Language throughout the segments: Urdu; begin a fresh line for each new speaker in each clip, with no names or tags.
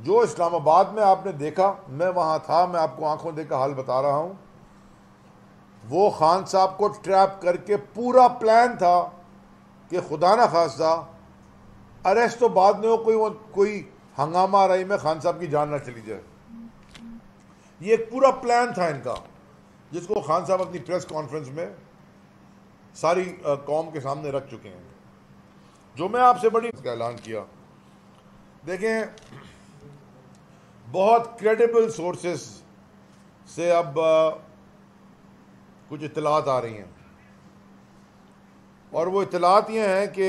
جو اسلام آباد میں آپ نے دیکھا، میں وہاں تھا، میں آپ کو آنکھوں دیکھ کا حال بتا رہا ہوں، وہ خان صاحب کو ٹریپ کر کے پورا پلان تھا کہ خدا نہ خواستہ اریسٹ تو بعد میں ہو، کوئی ہنگامہ آرائی میں خان صاحب کی جان نہ چلی جائے. یہ ایک پورا پلان تھا ان کا، جس کو خان صاحب اپنی پریس کانفرنس میں ساری قوم کے سامنے رکھ چکے ہیں. جو میں آپ سے بڑی کا اعلان کیا، دیکھیں بہت کریڈیبل سورسز سے اب کچھ اطلاعات آ رہی ہیں، اور وہ اطلاعات یہ ہیں کہ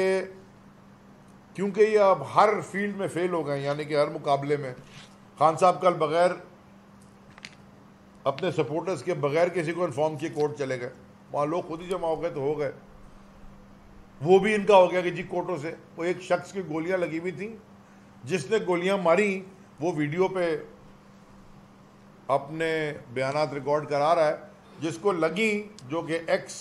کیونکہ یہ اب ہر فیلڈ میں فیل ہو گئے ہیں، یعنی کہ ہر مقابلے میں خان صاحب کل بغیر اپنے سپورٹرز کے، بغیر کسی کو انفارم کیے کورٹ چلے گئے. وہاں لوگ خود ہی جمع ہو گئے تو ہو گئے. وہ بھی ان کا ہو گیا کہ جی کوٹوں سے وہ ایک شخص کی گولیاں لگی ہوئی تھیں، جس نے گولیاں ماری وہ ویڈیو پہ اپنے بیانات ریکارڈ کرا رہا ہے. جس کو لگی، جو کہ ایکس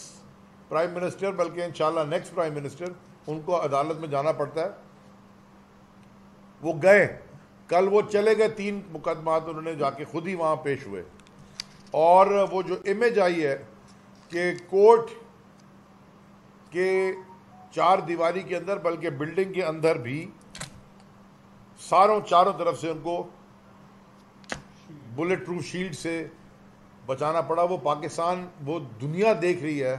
پرائم منسٹر، بلکہ انشاءاللہ نیکسٹ پرائم منسٹر، ان کو عدالت میں جانا پڑتا ہے. وہ گئے کل، وہ چلے گئے 3 مقدمات انہوں نے جا کے خود ہی وہاں پیش ہوئے. اور وہ جو امیج آئی ہے کہ کورٹ کے 4 دیواری کے اندر، بلکہ بلڈنگ کے اندر بھی چاروں طرف سے ان کو بلٹ پروف شیلڈ سے بچانا پڑا. وہ پاکستان، وہ دنیا دیکھ رہی ہے،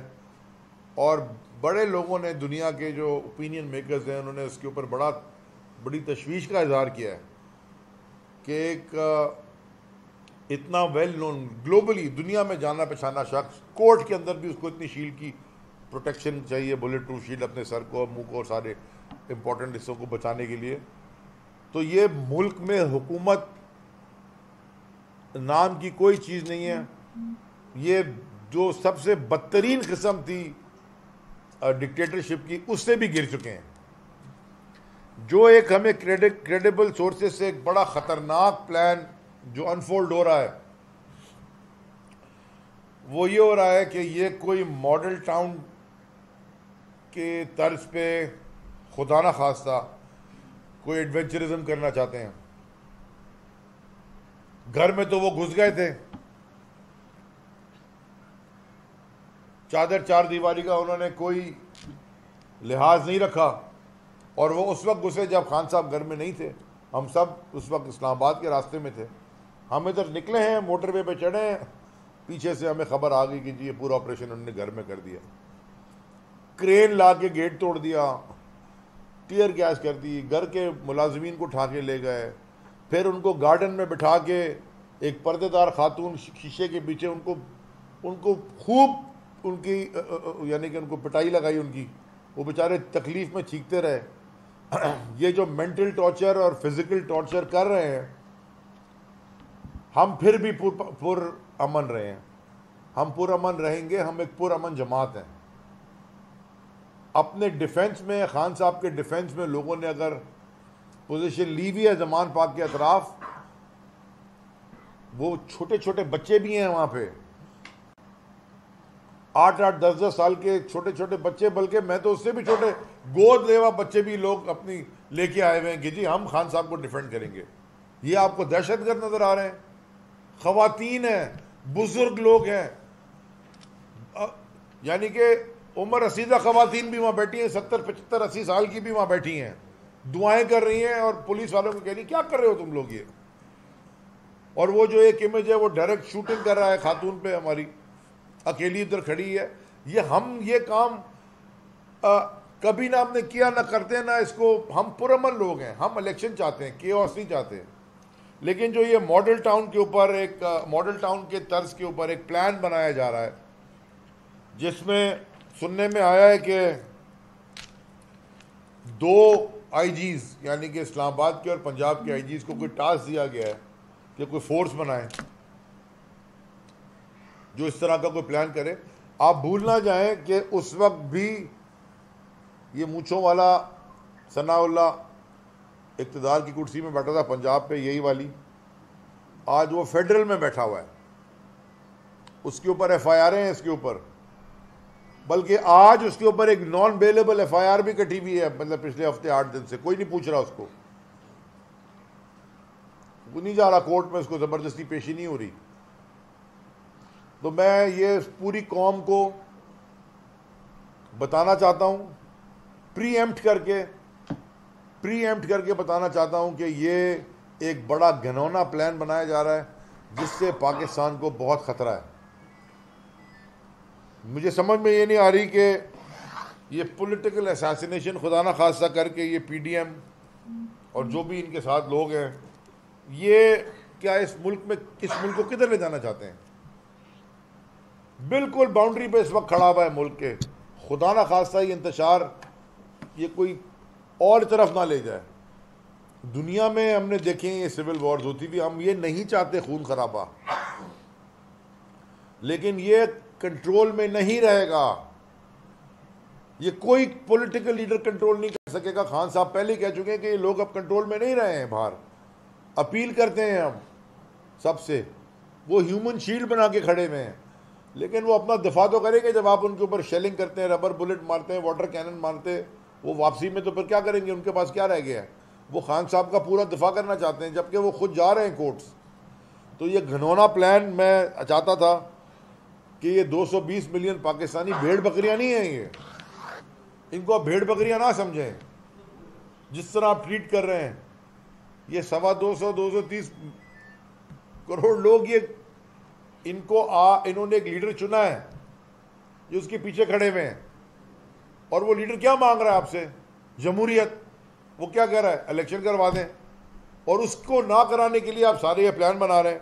اور بڑے لوگوں نے، دنیا کے جو اوپینین میکرز ہیں، انہوں نے اس کے اوپر بڑی تشویش کا اظہار کیا ہے کہ ایک اتنا ویل نون، گلوبلی دنیا میں جانا پہچانا شخص، کورٹ کے اندر بھی اس کو اتنی شیلڈ کی پروٹیکشن چاہیے، بلٹ پروف شیلڈ اپنے سر کو، منہ کو اور سارے امپورٹنٹ حصوں کو بچانے کے لیے. تو یہ ملک میں حکومت نام کی کوئی چیز نہیں ہے. یہ جو سب سے بدترین قسم تھی ڈکٹیٹرشپ کی، اس سے بھی گر چکے ہیں. جو ایک ہمیں کریڈیبل سورسز سے ایک بڑا خطرناک پلان جو انفولڈ ہو رہا ہے، وہ یہ ہو رہا ہے کہ یہ کوئی ماڈل ٹاؤن کے طرز پہ خدا نہ خواستہ کوئی ایڈونچرزم کرنا چاہتے ہیں. گھر میں تو وہ گھس گئے تھے، چادر 4 دیواری کا انہوں نے کوئی لحاظ نہیں رکھا، اور وہ اس وقت گھسے جب خان صاحب گھر میں نہیں تھے. ہم سب اس وقت اسلام آباد کے راستے میں تھے، ہم ادھر نکلے ہیں، موٹر وے پہ چڑھے ہیں، پیچھے سے ہمیں خبر آ گئی کہ جی یہ پورا آپریشن انہوں نے گھر میں کر دیا. کرین لا کے گیٹ توڑ دیا، ٹیئر گیس کر دی، گھر کے ملازمین کو اٹھا کے لے گئے، پھر ان کو گارڈن میں بٹھا کے ایک پردے دار خاتون شیشے کے پیچھے ان کو خوب ان کی یعنی کہ ان کو پٹائی لگائی ان کی. وہ بیچارے تکلیف میں چیختے رہے. یہ جو مینٹل ٹارچر اور فزیکل ٹارچر کر رہے ہیں، ہم پھر بھی پر امن رہے ہیں. ہم پر امن رہیں گے، ہم ایک پر امن جماعت ہیں. اپنے ڈیفنس میں، خان صاحب کے ڈیفنس میں لوگوں نے اگر پوزیشن لی ہوئی ہے زمان پاک کے اطراف، وہ چھوٹے چھوٹے بچے بھی ہیں وہاں پہ، 8-8 10-10 سال کے چھوٹے چھوٹے بچے، بلکہ میں تو اس سے بھی چھوٹے گود لیوا بچے بھی لوگ اپنی لے کے آئے ہوئے ہیں کہ جی ہم خان صاحب کو ڈیفینڈ کریں گے. یہ آپ کو دہشت گرد نظر آ رہے ہیں؟ خواتین ہیں، بزرگ لوگ ہیں، یعنی کہ عمر رسیدہ خواتین بھی وہاں بیٹھی ہیں، 70 75 80 سال کی بھی وہاں بیٹھی ہیں، دعائیں کر رہی ہیں، اور پولیس والوں کو کہہ رہی کیا کر رہے ہو تم لوگ یہ. اور وہ جو ایک امیج ہے وہ ڈائریکٹ شوٹنگ کر رہا ہے خاتون پہ، ہماری اکیلی ادھر کھڑی ہے. یہ کام کبھی نہ ہم نے کیا، نہ کرتے، نہ اس کو. ہم پرامن لوگ ہیں، ہم الیکشن چاہتے ہیں، کیوس نہیں چاہتے. لیکن جو یہ ماڈل ٹاؤن کے اوپر، ایک ماڈل ٹاؤن کے طرز کے اوپر ایک پلان بنایا جا رہا ہے، جس میں سننے میں آیا ہے کہ 2 آئی جیز، یعنی کہ اسلام آباد کے اور پنجاب کے آئی جیز کو کوئی ٹاسک دیا گیا ہے کہ کوئی فورس بنائیں جو اس طرح کا کوئی پلان کرے. آپ بھول نہ جائیں کہ اس وقت بھی یہ مونچھوں والا ثناء اللہ اقتدار کی کرسی میں بیٹھا تھا پنجاب پہ، یہی والی. آج وہ فیڈرل میں بیٹھا ہوا ہے، اس کے اوپر ایف آئی آر ہیں، اس کے اوپر، بلکہ آج اس کے اوپر ایک non bailable F I R بھی کٹی ہوئی ہے، مطلب پچھلے ہفتے 8 دن سے کوئی نہیں پوچھ رہا اس کو. وہ نہیں جا رہا کورٹ میں، اس کو زبردستی پیشی نہیں ہو رہی. تو میں یہ پوری قوم کو بتانا چاہتا ہوں، پری ایمپٹ کر کے بتانا چاہتا ہوں کہ یہ ایک بڑا گھنونا پلان بنایا جا رہا ہے جس سے پاکستان کو بہت خطرہ ہے. مجھے سمجھ میں یہ نہیں آ رہی کہ یہ پولیٹیکل اساسینیشن خدا نہ خواستہ کر کے یہ پی ڈی ایم اور جو بھی ان کے ساتھ لوگ ہیں، یہ کیا اس ملک کو کدھر لے جانا چاہتے ہیں؟ بالکل باؤنڈری پہ اس وقت کھڑا ہوا ہے ملک کے. خدا نہ خواستہ یہ انتشار یہ کوئی اور طرف نہ لے جائے. دنیا میں ہم نے دیکھے یہ سول وارز ہوتی بھی، ہم یہ نہیں چاہتے خون خرابہ، لیکن یہ کنٹرول میں نہیں رہے گا. یہ کوئی پولیٹیکل لیڈر کنٹرول نہیں کر سکے گا. خان صاحب پہلے کہہ چکے ہیں کہ یہ لوگ اب کنٹرول میں نہیں رہے ہیں. باہر اپیل کرتے ہیں ہم سب سے، وہ ہیومن شیلڈ بنا کے کھڑے ہوئے ہیں، لیکن وہ اپنا دفاع تو کریں گے. جب آپ ان کے اوپر شیلنگ کرتے ہیں، ربر بلٹ مارتے ہیں، واٹر کینن مارتے ہیں، وہ واپسی میں تو پھر کیا کریں گے؟ ان کے پاس کیا رہ گیا ہے؟ وہ خان صاحب کا پورا دفاع کرنا چاہتے ہیں جبکہ وہ خود جا رہے ہیں کورٹس. تو یہ گھنونا پلان میں چاہتا تھا کہ یہ 220 ملین پاکستانی بھیڑ بکریاں نہیں ہیں. یہ ان کو آپ بھیڑ بکریاں نہ سمجھیں جس طرح آپ ٹریٹ کر رہے ہیں. یہ 230 کروڑ لوگ، یہ انہوں نے ایک لیڈر چنا ہے جو اس کے پیچھے کھڑے ہوئے ہیں، اور وہ لیڈر کیا مانگ رہا ہے آپ سے؟ جمہوریت. وہ کیا کہہ رہا ہے؟ الیکشن کروا دیں، اور اس کو نہ کرانے کے لیے آپ سارے یہ پلان بنا رہے ہیں.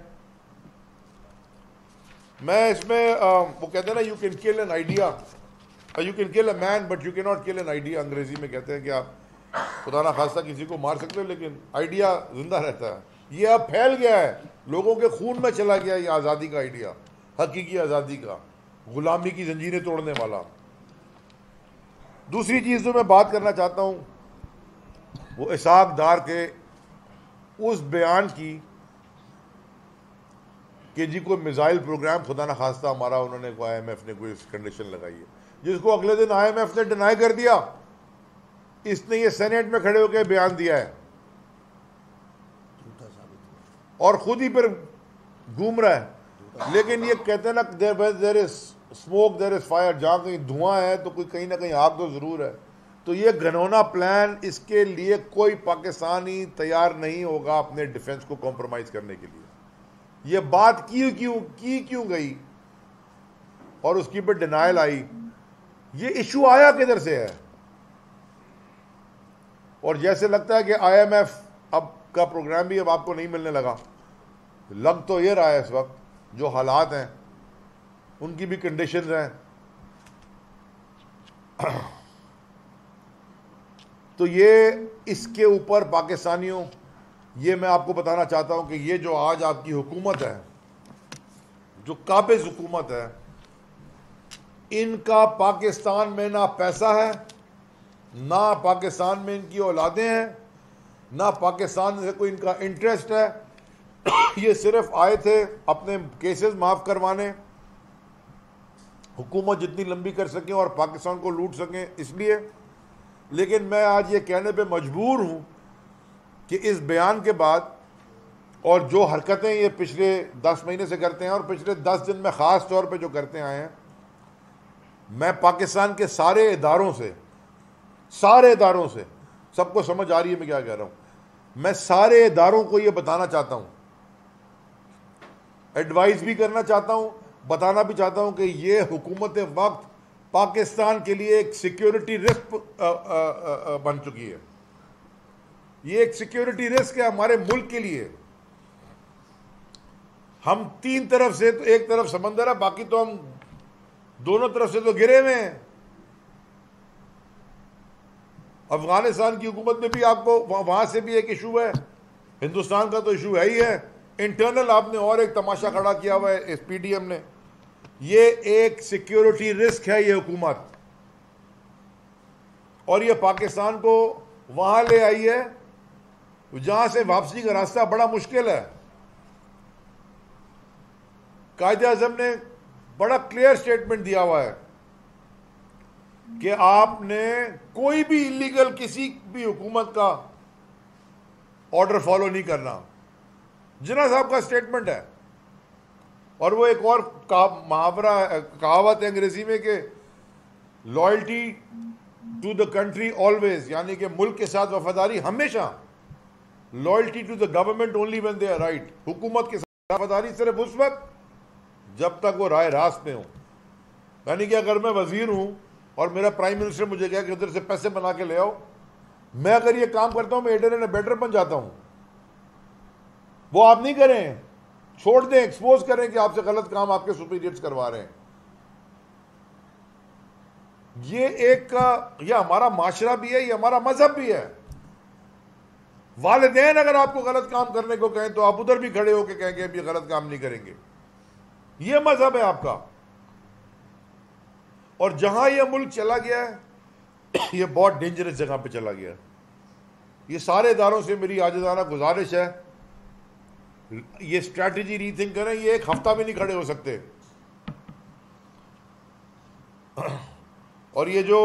میں اس میں وہ کہتے ہیں نا، you can kill an idea, you can kill a man but you can not kill an idea. انگریزی میں کہتے ہیں کہ آپ خدا نہ خواستہ کسی کو مار سکتے ہو لیکن آئیڈیا زندہ رہتا ہے. یہ اب پھیل گیا ہے، لوگوں کے خون میں چلا گیا یہ آزادی کا آئیڈیا، حقیقی آزادی کا، غلامی کی زنجیریں توڑنے والا. دوسری چیز جو میں بات کرنا چاہتا ہوں وہ اسحاق ڈار کے اس بیان کی کہ جی کوئی میزائل پروگرام خدا نہ خواستہ ہمارا، انہوں نے آئی ایم ایف نے کوئی کنڈیشن لگائی ہے، جس کو اگلے دن آئی ایم ایف نے ڈینائی کر دیا. اس نے یہ سینیٹ میں کھڑے ہو کے بیان دیا ہے اور خود ہی پھر گھوم رہا ہے. لیکن یہ کہتے ہیں نا دیر از اسموک دیر از فائر، جہاں کہیں دھواں ہے تو کوئی کہیں نہ کہیں آگ تو ضرور ہے. تو یہ گھنونا پلان، اس کے لیے کوئی پاکستانی تیار نہیں ہوگا اپنے ڈیفنس کو کمپرومائز کرنے کے لیے. یہ بات کیوں گئی اور اس کی پہ ڈینائل آئی؟ یہ ایشو آیا کدھر سے ہے؟ اور جیسے لگتا ہے کہ آئی ایم ایف اب کا پروگرام بھی اب آپ کو نہیں ملنے لگا. لگ تو یہ رہا ہے اس وقت جو حالات ہیں، ان کی بھی کنڈیشنز ہیں. تو یہ اس کے اوپر پاکستانیوں، یہ میں آپ کو بتانا چاہتا ہوں کہ یہ جو آج آپ کی حکومت ہے، جو قابض حکومت ہے، ان کا پاکستان میں نہ پیسہ ہے، نہ پاکستان میں ان کی اولادیں ہیں، نہ پاکستان سے کوئی ان کا انٹرسٹ ہے. یہ صرف آئے تھے اپنے کیسز معاف کروانے، حکومت جتنی لمبی کر سکیں اور پاکستان کو لوٹ سکیں اس لیے. لیکن میں آج یہ کہنے پہ مجبور ہوں کہ اس بیان کے بعد اور جو حرکتیں یہ پچھلے 10 مہینے سے کرتے ہیں اور پچھلے 10 دن میں خاص طور پہ جو کرتے آئے ہیں، میں پاکستان کے سارے اداروں سے، سب کو سمجھ آ رہی ہے میں کیا کہہ رہا ہوں، میں سارے اداروں کو یہ بتانا چاہتا ہوں، ایڈوائز بھی کرنا چاہتا ہوں، بتانا بھی چاہتا ہوں کہ یہ حکومت وقت پاکستان کے لیے ایک سیکیورٹی رسک بن چکی ہے. یہ ایک سیکیورٹی رسک ہے ہمارے ملک کے لیے. ہم 3 طرف سے، تو ایک طرف سمندر ہے، باقی تو ہم دونوں طرف سے تو گرے ہوئے ہیں. افغانستان کی حکومت میں بھی آپ کو وہاں سے بھی ایک ایشو ہے، ہندوستان کا تو ایشو ہے ہی ہے. انٹرنل آپ نے اور ایک تماشا کھڑا کیا ہوا ہے اس پی ڈی ایم نے. یہ ایک سیکیورٹی رسک ہے یہ حکومت، اور یہ پاکستان کو وہاں لے آئی ہے جہاں سے واپسی کا راستہ بڑا مشکل ہے. قائد اعظم نے بڑا کلیئر سٹیٹمنٹ دیا ہوا ہے کہ آپ نے کوئی بھی انلیگل کسی بھی حکومت کا آرڈر فالو نہیں کرنا. جناح صاحب کا اسٹیٹمنٹ ہے. اور وہ ایک اور محاورہ کہاوت ہے انگریزی میں کہ loyalty to the country always, یعنی کہ ملک کے ساتھ وفاداری ہمیشہ. Loyalty to the government only when they are right, حکومت کے ساتھ وفاداری صرف اس وقت جب تک وہ رائے راست میں ہوں. یعنی کہ اگر میں وزیر ہوں اور میرا پرائم منسٹر مجھے کہا کہ ادھر سے پیسے بنا کے لے آؤ, میں اگر یہ کام کرتا ہوں میں ایڈر اینڈ بیٹر بن جاتا ہوں. وہ آپ نہیں کریں, چھوڑ دیں, ایکسپوز کریں کہ آپ سے غلط کام آپ کے سپیریئرز کروا رہے ہیں. یہ ہمارا معاشرہ بھی ہے, یہ ہمارا مذہب بھی ہے. والدین اگر آپ کو غلط کام کرنے کو کہیں تو آپ ادھر بھی کھڑے ہو کے کہیں گے اب یہ غلط کام نہیں کریں گے. یہ مذہب ہے آپ کا. اور جہاں یہ ملک چلا گیا ہے یہ بہت ڈینجرس جگہ پہ چلا گیا. یہ سارے اداروں سے میری عاجزانہ گزارش ہے, یہ اسٹریٹجی ری تھنک کریں. یہ ایک ہفتہ بھی نہیں کھڑے ہو سکتے. اور یہ جو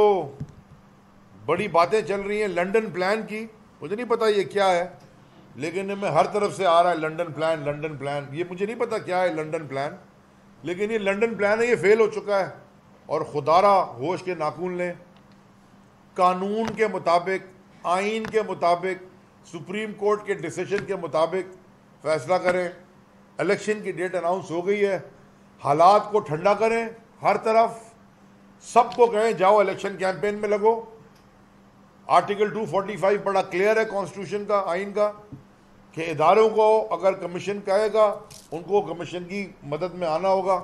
بڑی باتیں چل رہی ہیں لنڈن پلان کی, مجھے نہیں پتا یہ کیا ہے, لیکن میں ہر طرف سے آ رہا ہے لنڈن پلان لنڈن پلان. یہ مجھے نہیں پتا کیا ہے لنڈن پلان, لیکن یہ لنڈن پلان ہے, یہ فیل ہو چکا ہے. اور خدارا ہوش کے ناخن لیں, قانون کے مطابق, آئین کے مطابق, سپریم کورٹ کے ڈیسیشن کے مطابق فیصلہ کریں. الیکشن کی ڈیٹ اناؤنس ہو گئی ہے, حالات کو ٹھنڈا کریں. ہر طرف سب کو کہیں جاؤ الیکشن کیمپین میں لگو. آرٹیکل 245 بڑا کلیئر ہے کانسٹیٹیوشن کا, آئین کا, کہ اداروں کو اگر کمیشن کہے گا ان کو کمیشن کی مدد میں آنا ہوگا.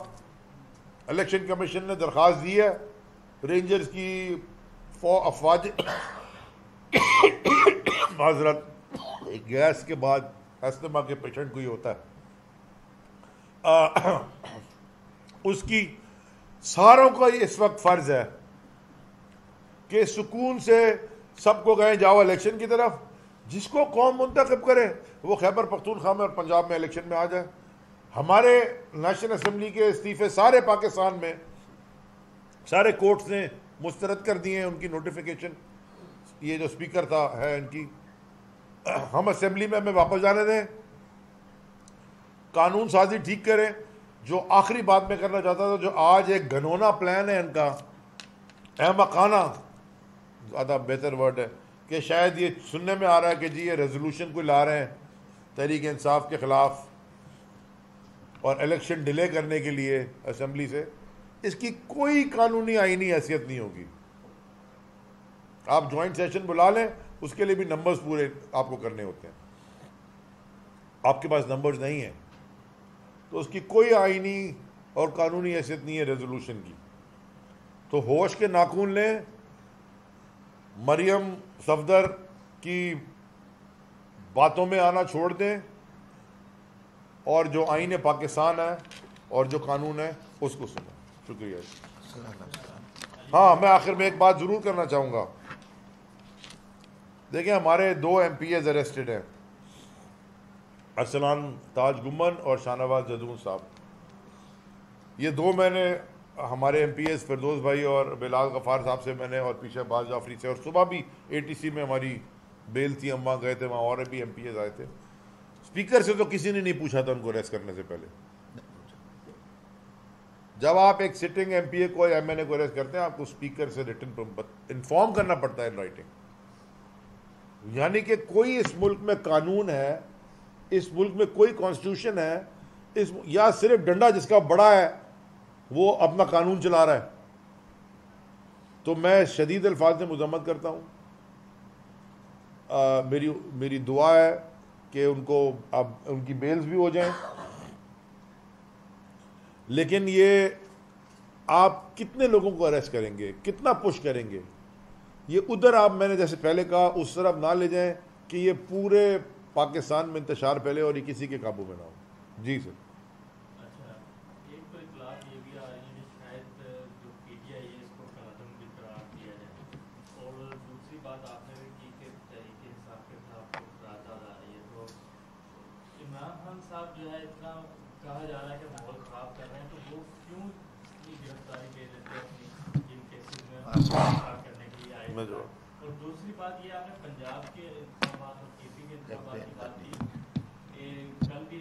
الیکشن کمیشن نے درخواست دی ہے رینجرز کی افواج معذرت, گیس کے بعد استھما کے پیشنٹ کو ہی ہوتا ہے, اس کی ساروں کا اس وقت فرض ہے کہ سکون سے سب کو کہیں جاؤ الیکشن کی طرف. جس کو قوم منتخب کرے وہ خیبر پختونخوا میں اور پنجاب میں الیکشن میں آ جائے. ہمارے نیشنل اسمبلی کے استعفے سارے پاکستان میں سارے کورٹس نے مسترد کر دیے ہیں, ان کی نوٹیفیکیشن. یہ جو اسپیکر تھا ہے ان کی, ہم اسمبلی میں ہمیں واپس جانے دیں, قانون سازی ٹھیک کریں. جو آخری بات میں کرنا چاہتا تھا, جو آج ایک گھنونا پلان ہے ان کا, احمقانہ زیادہ بہتر ورڈ ہے, کہ شاید یہ سننے میں آ رہا ہے کہ جی یہ ریزولوشن کو لا رہے ہیں تحریک انصاف کے خلاف اور الیکشن ڈیلے کرنے کے لیے اسمبلی سے. اس کی کوئی قانونی آئینی حیثیت نہیں ہوگی. آپ جوائنٹ سیشن بلا لیں, اس کے لیے بھی نمبرز پورے آپ کو کرنے ہوتے ہیں, آپ کے پاس نمبرز نہیں ہیں تو اس کی کوئی آئینی اور قانونی حیثیت نہیں ہے ریزولوشن کی. تو ہوش کے ناخن لیں, مریم صفدر کی باتوں میں آنا چھوڑ دیں, اور جو آئین پاکستان ہے اور جو قانون ہے اس کو سنیں. شکریہ. ہاں, میں آخر میں ایک بات ضرور کرنا چاہوں گا. دیکھیں, ہمارے 2 MPs اریسٹڈ ہیں, ارسلان تاج گمن اور شاہ نواز جدون صاحب. یہ 2 میں نے ہمارے MPs فردوس بھائی اور بلال غفار صاحب سے میں نے, اور پیچھے باز جعفری سے, اور صبح بھی ATC میں ہماری بیل تھی, ہم وہاں گئے تھے, وہاں اور بھی MPs آئے تھے. اسپیکر سے تو کسی نے نہیں پوچھا تھا ان کو اریسٹ کرنے سے پہلے. جب آپ ایک سٹنگ MPA کو یا MNA کو اریسٹ کرتے ہیں, آپ کو اسپیکر سے ریٹن انفارم کرنا پڑتا ہے ان رائٹنگ. یعنی کہ کوئی اس ملک میں قانون ہے, اس ملک میں کوئی کانسٹیٹیوشن ہے, یا صرف ڈنڈا جس کا بڑا ہے وہ اپنا قانون چلا رہا ہے. تو میں شدید الفاظ میں مذمت کرتا ہوں. میری دعا ہے کہ ان کو اب ان کی بیلز بھی ہو جائیں, لیکن یہ آپ کتنے لوگوں کو اریسٹ کریں گے, کتنا پش کریں گے. یہ ادھر آپ, میں نے جیسے پہلے کہا, اس طرف نہ لے جائیں کہ یہ پورے پاکستان میں انتشار پھیلے اور یہ کسی کے قابو میں نہ ہو. جی سر.
اچھا, ایک تو اطلاعات یہ بھی آ رہی ہے کہ شاید جو PTI ہے اس کو قلعتم بھی قرار دیا جائے, اور دوسری بات آپ نے بھی کی کہ تحریک انصاف کے خلاف اعتراضات آ رہی ہے. تو عمران خان صاحب جو ہے اتنا کہا جا رہا ہے کہ ماحول خراب کر رہے ہیں, تو وہ کیوں اتنی گرفتاری دے دیتے ہیں اپنی جن کیسز میں کرنے کے لیے آئے. اور دوسری بات یہ, آپ نے پنجاب کے انتخابات اور KP کے انتخابات کی بات کی, کل بھی